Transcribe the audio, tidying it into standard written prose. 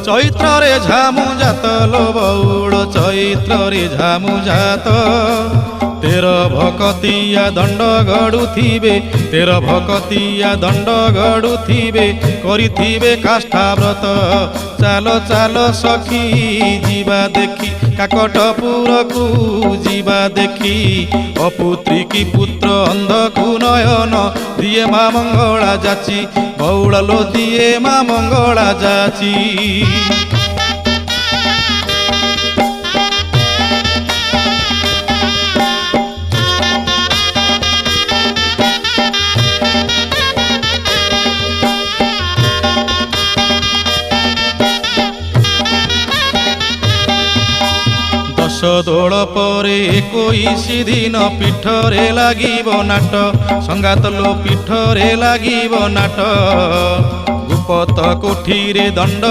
ଚୈତ୍ରରେ ଝାମୁ ଜାତ ଲୋ ବଉଳ ଚୈତ୍ରରେ ଝାମୁ ଜାତ ତେର ଭକତିଆ ଦଣ୍ଡ ଗଡୁଥିବେ ତେର ଭକତିଆ ଦଣ୍ଡ ଗଡୁଥିବେ କରିଥିବେ କାଷ୍ଠାବ୍ରତ ଚାଲ ଚାଲ ସଖୀ ଯିବା ଦେଖି କାକଟପୁରକୁ ଯିବା ଦେଖି ଅପୁତ୍ରୀ କି ପୁତ୍ର ଅନ୍ଧକୁ ନୟନ ଦିଏ ମା ମଙ୍ଗଳା ଯାଚି ବଉଳ ଲୋ ଦିଏ ମା ମଙ୍ଗଳା ଯାଚି। ଦୋଳ ପରେ 21 ଦିନ ପୀଠରେ ଲାଗିବ ନାଟ ସଙ୍ଗାତ ଲୋ ପୀଠରେ ଲାଗିବ ନାଟ ଗୁପତ କୋଠିରେ ଦଣ୍ଡ